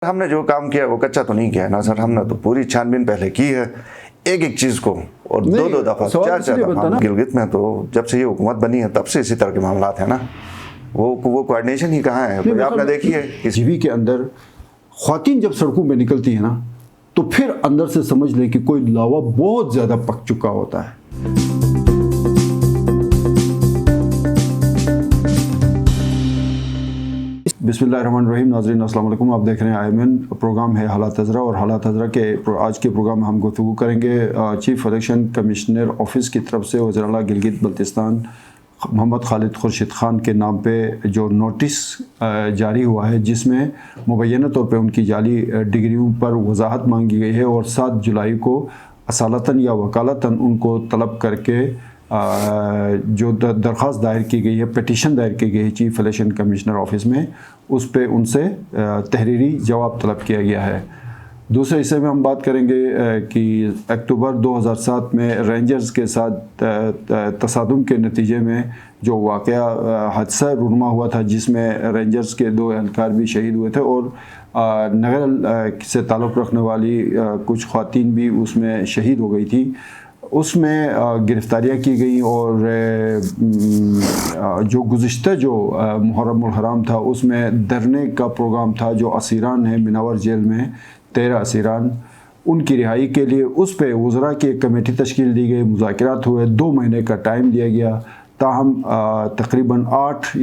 ہم نے جو کام کیا وہ کچا تو نہیں کیا ہے نا سر، ہم نے تو پوری چھانبین پہلے کی ہے ایک ایک چیز کو، اور دو دفعہ چار دفعہ گلگت میں تو جب سے یہ حکومت بنی ہے تب سے اسی طرح کے معاملات ہیں نا، وہ کوآرڈینیشن ہی کہاں ہے؟ آپ نے دیکھی ہے جی وی کے اندر خواتین جب سڑکوں پہ نکلتی ہیں نا تو پھر اندر سے سمجھ لیں کہ کوئی لاوا بہت زیادہ پک چکا ہوتا ہے۔ بسم اللہ الرحمن الرحیم۔ ناظرین السلام علیکم، آپ دیکھ رہے ہیں IMN، پروگرام ہے حالات حضرہ، اور حالات حضرہ کے آج کے پروگرام میں ہم گفتگو کریں گے چیف الیکشن کمشنر آفس کی طرف سے وزیر اعلیٰ گلگت بلتستان محمد خالد خورشید خان کے نام پہ جو نوٹس جاری ہوا ہے، جس میں مبینہ طور پہ ان کی جعلی ڈگریوں پر وضاحت مانگی گئی ہے، اور 7 جولائی کو اصالتاً یا وکالتاً ان کو طلب کر کے جو درخواست دائر کی گئی ہے، پٹیشن دائر کی گئی ہے چیف الیکشن کمشنر آفس میں، اس پہ ان سے تحریری جواب طلب کیا گیا ہے۔ دوسرے حصے میں ہم بات کریں گے کہ اکتوبر 2007 میں رینجرز کے ساتھ تصادم کے نتیجے میں جو واقعہ حادثہ رونما ہوا تھا، جس میں رینجرز کے 2 اہلکار بھی شہید ہوئے تھے، اور نگرل سے تعلق رکھنے والی کچھ خواتین بھی اس میں شہید ہو گئی تھی۔ اس میں گرفتاریاں کی گئیں، اور جو گزشتہ جو محرم الحرام تھا اس میں دھرنے کا پروگرام تھا، جو اسیران ہیں مناور جیل میں 13 اسیران، ان کی رہائی کے لیے اس پہ وزراء کی ایک کمیٹی تشکیل دی گئی، مذاکرات ہوئے، 2 مہینے کا ٹائم دیا گیا، تاہم تقریباً 8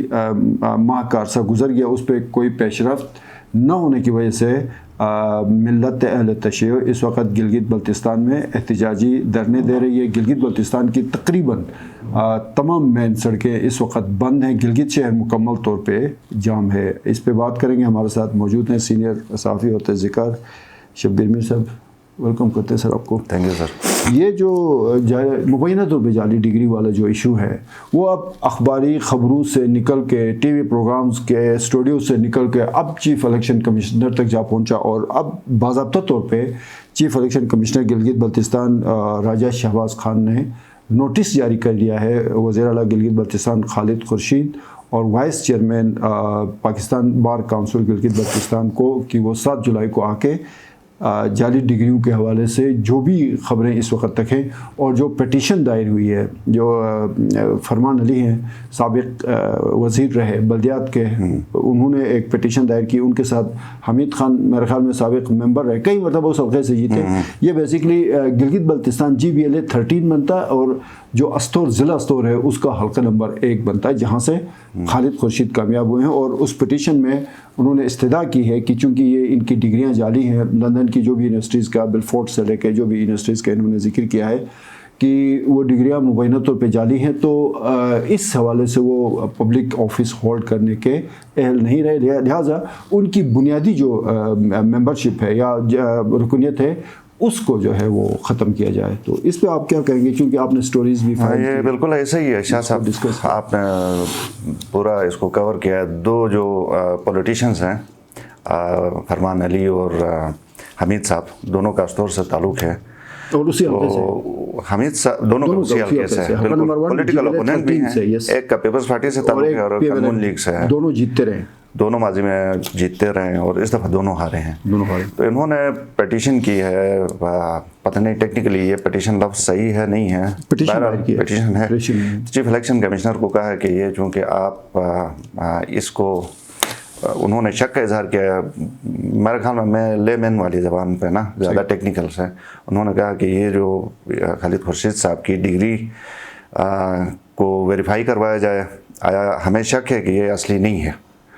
ماہ کا عرصہ گزر گیا، اس پہ کوئی پیش رفت نہ ہونے کی وجہ سے ملت اہل تشیع اس وقت گلگت بلتستان میں احتجاجی دھرنے دے رہی ہے۔ گلگت بلتستان کی تقریباً تمام مین سڑکیں اس وقت بند ہیں، گلگت شہر مکمل طور پہ جام ہے۔ اس پہ بات کریں گے، ہمارے ساتھ موجود ہیں سینئر صحافی ہوتے ذکر شبیر میر صاحب، ویلکم کرتے ہیں سر آپ کو۔ Thank you sir. یہ جو مبینہ طور پہ جعلی ڈگری والا جو ایشو ہے، وہ اب اخباری خبروں سے نکل کے، ٹی وی پروگرامز کے اسٹوڈیو سے نکل کے اب چیف الیکشن کمشنر تک جا پہنچا، اور اب باضابطہ طور پہ chief election commissioner Gilgit Baltistan Raja Shahbaz Khan نے نوٹس جاری کر دیا ہے وزیر اعلیٰ گلگت بلتستان خالد خورشید اور vice chairman Pakistan bar council Gilgit Baltistan کو، کہ وہ 7 جولائی کو آ کے جعلی ڈگریوں کے حوالے سے جو بھی خبریں اس وقت تک ہیں، اور جو پٹیشن دائر ہوئی ہے، جو فرمان علی ہیں سابق وزیر رہے بلدیات کے، انہوں نے ایک پٹیشن دائر کی، ان کے ساتھ حمید خان میرے خیال میں سابق ممبر رہے، کئی مرتبہ اس حلقے سے جیتے۔ یہ بیسیکلی گلگت بلتستان GBLA 13 بنتا ہے، اور جو استور ضلع استور ہے اس کا حلقہ نمبر 1 بنتا ہے، جہاں سے خالد خورشید کامیاب ہوئے ہیں۔ اور اس پٹیشن میں انہوں نے استدعا کی ہے کہ چونکہ یہ ان کی ڈگریاں جعلی ہیں، لندن کی جو بھی یونیورسٹیز کا، بلفورڈ سے لے کے جو بھی یونیورسٹیز کا انہوں نے ذکر کیا ہے کہ وہ ڈگریاں مبینہ طور پہ جعلی ہیں، تو اس حوالے سے وہ پبلک آفس ہولڈ کرنے کے اہل نہیں رہے، لہٰذا ان کی بنیادی جو ممبرشپ ہے یا رکنیت ہے اس کو جو ہے وہ ختم کیا جائے۔ تو اس پہ آپ کیا کہیں گے، چونکہ آپ نے سٹوریز بھی یہ بالکل ایسا ہی ہے شاہ صاحب، آپ نے پورا اس کو کور کیا ہے۔ 2 جو پولیٹیشینز ہیں، فرمان علی اور حمید صاحب، دونوں کا استور سے تعلق ہے، اور اسی حلقے سے حمید صاحب دونوں کا اسی حلقے سے پولیٹیکل اپوننٹ بھی ہیں، ایک کا پیپلز پارٹی سے تعلق ہے اور ایک نون لیگ سے ہے، دونوں جیتتے رہے، دونوں ماضی میں جیتتے رہے ہیں، اور اس دفعہ دونوں ہارے ہیں۔ تو انہوں نے پٹیشن کی ہے، پتہ نہیں ٹیکنیکلی یہ پٹیشن لفظ صحیح ہے نہیں ہے، پٹیشن ہے۔ چیف الیکشن کمشنر کو کہا ہے کہ یہ چونکہ آپ اس کو، انہوں نے شک کا اظہار کیا، میرے خیال میں لے مین والی زبان پہ نا، زیادہ ٹیکنیکل سے، انہوں نے کہا کہ یہ جو خالد خورشید صاحب کی ڈگری کو ویریفائی کروایا جائے، آیا ہمیں شک ہے کہ یہ اصلی نہیں ہے۔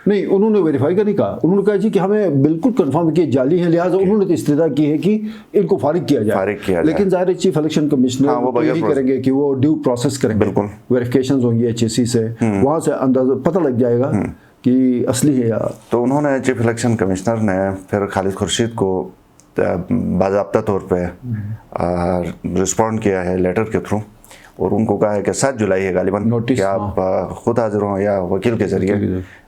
نہیں، انہوں نے ویریفائی کا نہیں کہا، انہوں نے کہا جی کہ ہمیں بالکل کنفرم کہ جعلی ہے، لہٰذا انہوں نے تو استدعا کی ہے کہ ان کو فارغ کیا جائے، لیکن ظاہر ہے چیف الیکشن کمشنر وہ یہی کریں گے کہ وہ ڈیو پروسیس کریں گے، بالکل ویریفیکیشنز ہوں گی HSC سے، وہاں سے اندازہ پتہ لگ جائے گا کہ اصلی ہے یا۔ تو انہوں نے چیف الیکشن کمشنر نے پھر خالد خورشید کو باضابطہ طور پہ رسپونڈ کیا ہے لیٹر کے تھرو، اور ان کو کہا ہے کہ 7 جولائی ہے غالباً کہ آپ خود حاضر ہوں یا وکیل کے ذریعے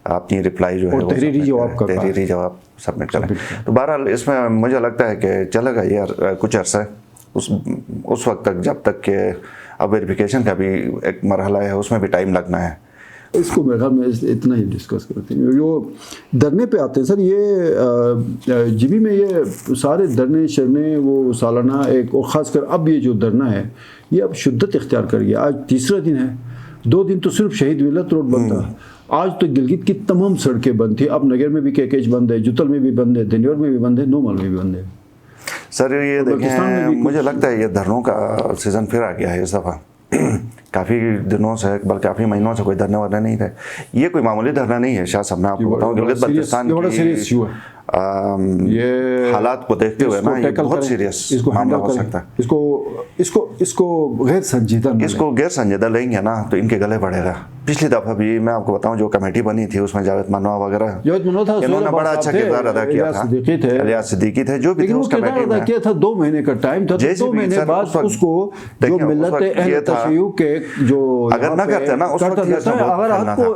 اپنی رپلائی جو ہے تحریری جواب سبمٹ کریں۔ تو بہرحال اس میں مجھے لگتا ہے کہ چلے گا یہ کچھ عرصہ اس وقت تک، جب تک کہ اب ویریفیکیشن کا بھی ایک مرحلہ ہے، اس میں بھی ٹائم لگنا ہے، اس کو میرے خیال میں اتنا ہی ڈسکس کرتے ہیں. جو دھرنے پہ آتے ہیں سر, یہ جی بی میں یہ سارے دھرنے شرنے وہ سالانہ ایک, اور خاص کر اب یہ جو دھرنا ہے یہ اب شدت اختیار کر گیا. آج تیسرا دن ہے, 2 دن تو صرف شہید ملت روڈ بند تھا, آج تو گلگت کی تمام سڑکیں بند تھی. اب نگر میں بھی کیکیج بند ہے, جتل میں بھی بند ہے, دنیور میں بھی بند ہے, نومل میں بھی بند ہے. سر یہ دیکھیں, مجھے لگتا ہے یہ دھرنوں کا سیزن پھر آ گیا ہے اس دفعہ. کافی دنوں سے, بلکہ کافی مہینوں سے کوئی دھرنے ورنے نہیں تھے. یہ کوئی معمولی دھرنا نہیں ہے شاہ صاحب, میں آپ کو بتاؤں گلگت بلتستان کی حالات کو دیکھتے ہوئے نا یہ بہت سیریس معاملہ ہو سکتا ہے. اس کو غیر سنجیدہ, اس کو غیر سنجیدہ لیں گے نا تو ان کے گلے پڑے گا. پچھلی دفعہ بھی میں آپ کو بتاؤں جو کمیٹی بنی تھی اس میں جاوید منوا وغیرہ, انہوں نے بڑا اچھا کردار ادا کیا تھا. الیاس صدیقی تھے جو بھی تھے اس کمیٹی میں, کیا تھا 2 مہینے کا ٹائم تھا, 2 مہینے بعد اس کو جو ملت اہل تشیع کے جو اگر نہ کرتے نا اس وقت اگر آپ کو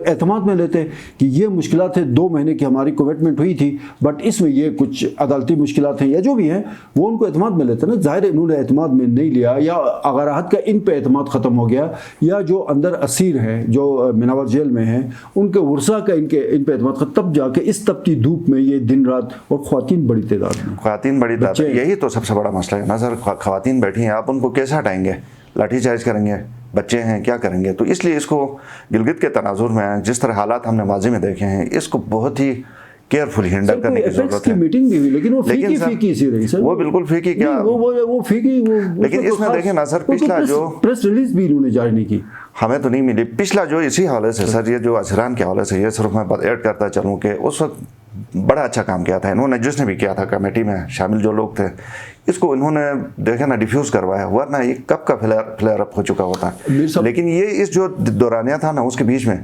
اعتماد میں لیتے کہ یہ مشکلات ہے, 2 مہینے کی ہماری کمٹمنٹ ہوئی تھی, بٹ اس میں یہ کچھ عدالتی مشکلات ہیں یا جو بھی ہیں, وہ ان کو اعتماد میں لیتے نا. ظاہر انہوں نے اعتماد میں نہیں لیا, یا اغراحت کا ان پہ اعتماد ختم ہو گیا, یا جو اندر اسیر ہیں جو مناور جیل میں ہیں ان کے ورثہ کا ان پہ اعتماد ختم, تب جا کے اس تپتی دھوپ میں یہ دن رات, اور خواتین بڑی تعداد میں, یہی تو سب سے بڑا مسئلہ ہے نا سر. خواتین بیٹھی ہیں, آپ ان کو کیسے ہٹائیں گے؟ لاٹھی چارج کریں گے؟ بچے ہیں, کیا کریں گے؟ تو اس لیے اس کو گلگت کے تناظر میں جس طرح حالات ہم نے ماضی میں دیکھے ہیں, اس کو بہت ہی کیئرفلی ہینڈل کرنے کی ضرورت ہے. میٹنگ بھی ہوئی لیکن وہ فیکی سی رہی سر, وہ بالکل فیکی. کیا وہ فیکی, لیکن اس میں دیکھیں نا سر, پچھلا جو پریس ریلیز بھی انہوں نے جاری نہیں کی, ہمیں تو نہیں ملی. پچھلا جو اسی حوالے سے سر, یہ جو اسیران کے حوالے سے, یہ صرف میں ایڈ کرتا چلوں کہ اس وقت بڑا اچھا کام کیا تھا انہوں نے, جس نے بھی کیا تھا کمیٹی میں شامل جو لوگ تھے, اس کو انہوں نے دیکھا نا ڈیفیوز کروایا, ورنہ یہ کب کا فلیئر اپ ہو چکا ہوتا. لیکن یہ اس جو دورانیہ تھا نا اس کے بیچ میں,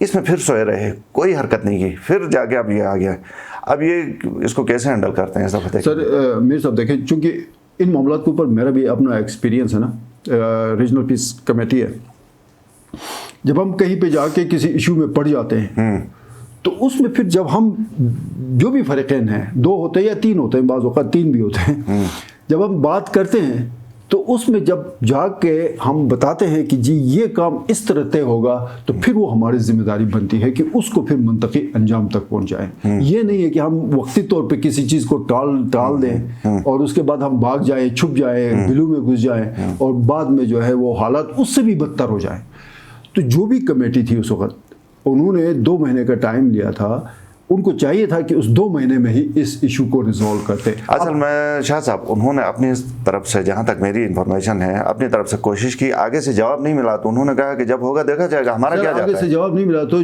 اس میں پھر سوئے رہے, کوئی حرکت نہیں کی, پھر جا کے اب یہ آ گیا. اب یہ اس کو کیسے ہینڈل کرتے ہیں اس دفعہ؟ سر میر صاحب دیکھیں, چونکہ ان معاملات کے اوپر میرا بھی اپنا ایکسپیرینس ہے نا, ریجنل پیس کمیٹی ہے, جب ہم کہیں پہ جا کے کسی ایشو میں پڑ جاتے ہیں تو اس میں پھر جب ہم جو بھی فریقین ہیں, 2 ہوتے ہیں یا 3 ہوتے ہیں, بعض اوقات 3 بھی ہوتے ہیں, جب ہم بات کرتے ہیں تو اس میں جب جا کے ہم بتاتے ہیں کہ جی یہ کام اس طرح طے ہوگا, تو پھر وہ ہماری ذمہ داری بنتی ہے کہ اس کو پھر منطقی انجام تک پہنچائیں. یہ نہیں ہے کہ ہم وقتی طور پہ کسی چیز کو ٹال دیں اور اس کے بعد ہم بھاگ جائیں, چھپ جائیں, بلو میں گھس جائیں, اور بعد میں جو ہے وہ حالات اس سے بھی بدتر ہو جائیں. تو جو بھی کمیٹی تھی اس وقت, انہوں نے 2 مہینے کا ٹائم لیا تھا, ان کو چاہیے تھا کہ اس 2 مہینے میں ہی اس ایشو کو ریزالو کرتے. اصل میں شاہ صاحب انہوں نے اپنی طرف سے, جہاں تک میری انفارمیشن ہے, اپنی طرف سے کوشش کی, آگے سے جواب نہیں ملا تو انہوں نے کہا کہ جب ہوگا دیکھا جائے گا, ہمارا کیا جاتا ہے. آگے سے جواب نہیں ملا تو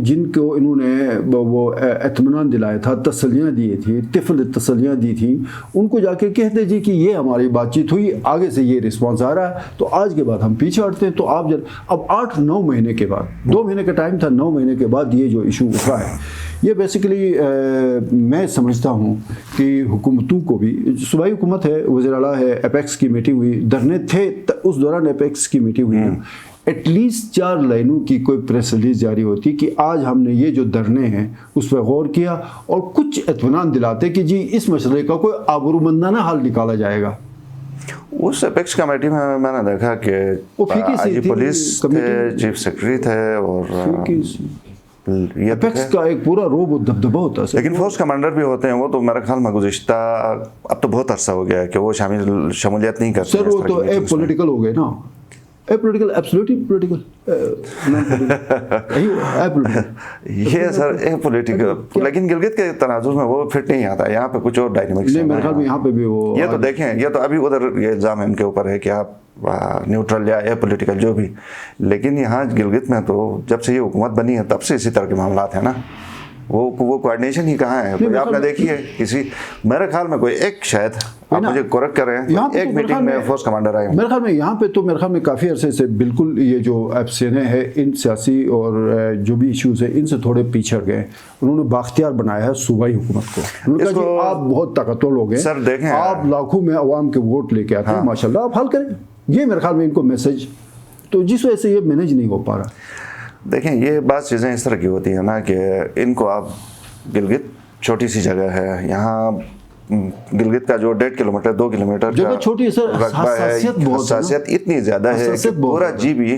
جن کو انہوں نے وہ اطمینان دلایا تھا, تسلیاں دی تھی, طفل تسلیاں دی تھیں, ان کو جا کے کہتے جی کہ یہ ہماری بات چیت ہوئی, آگے سے یہ رسپانس آ رہا ہے, تو آج کے بعد ہم پیچھے ہٹتے ہیں. تو آپ اب 8-9 مہینے کے بعد, 2 مہینے کا ٹائم تھا, 9 مہینے کے بعد یہ جو ایشو اٹھا ہے, یہ بیسیکلی میں سمجھتا ہوں کہ حکومتوں کو بھی, صوبائی حکومت ہے, وزیر اعلیٰ ہے, ایپیکس کی میٹنگ ہوئی, دھرنے تھے اس دوران, ایپیکس کی میٹنگ ہوئی, ایٹ لیسٹ 4 لائنوں کی کوئی پریس ریلیز جاری ہوتی کہ آج ہم نے یہ جو دھرنے ہیں اس پہ غور کیا, اور کچھ اطمینان دلاتے کہ جی اس مسئلے کا کوئی آبرومندانہ حل نکالا جائے گا. اس ایپیکس کمیٹی میں نے دیکھا کہ پولیس تھے, چیف سیکرٹری تھے, اور ایپیکس کا ایک پورا روب و دبدبہ ہوتا ہے, لیکن فورس کمانڈر بھی ہوتے ہیں. وہ تو میرے خیال میں گزشتہ اب تو بہت عرصہ ہو گیا ہے کہ وہ شمولیت نہیں کرتے. سر وہ تو اے پولیٹیکل ہو گئے نا, اے پولیٹیکل, ایبسلیوٹلی پولیٹیکل, یہ سر اے پولیٹیکل. لیکن گلگت کے تناظر میں وہ فٹ نہیں آتا, یہاں پہ کچھ اور ڈائنامکس ہے. میرے خیال میں یہاں پہ بھی وہ, یہ تو دیکھیں, یہ تو ابھی ادھر یہ الزام ہے ان کے اوپر ہے کہ آپ نیوٹرل یا اے پولیٹیکل جو بھی, لیکن یہاں گلگت میں تو جب سے یہ حکومت بنی ہے تب سے اسی طرح کے معاملات ہیں نا. وہ کوآرڈینیشن ہی کہاں ہے؟ کوئی آپ نے دیکھی ہے کسی, میرے خیال میں کوئی ایک, شاید آپ مجھے کریکٹ کر رہے ہیں, ایک میٹنگ میں فورس کمانڈر آئے. میرے خیال میں یہاں پہ تو میرے خیال میں کافی عرصے سے بالکل یہ جو ایپسینے ہیں ان سیاسی اور جو بھی ایشوز ہیں ان سے تھوڑے پیچھے گئے. انہوں نے باختیار بنایا ہے صوبائی حکومت کو. انہوں نے کہا کہ آپ بہت طاقتور لوگ ہیں سر, دیکھیں آپ لاکھوں میں عوام کے ووٹ لے کے آتے ہیں, ماشاء اللہ آپ حل کریں. یہ میرے خیال میں ان کو میسج, تو جس وجہ سے یہ مینیج نہیں ہو پا رہا. دیکھیں یہ بعض چیزیں اس طرح کی ہوتی ہیں نا کہ ان کو آپ, گلگت چھوٹی سی جگہ ہے, یہاں گلگت کا جو 1.5 کلومیٹر 2 کلومیٹر جگہ چھوٹی ہے سر, رقبہ ہے, حساسیت اتنی زیادہ ہے کہ پورا جی بھی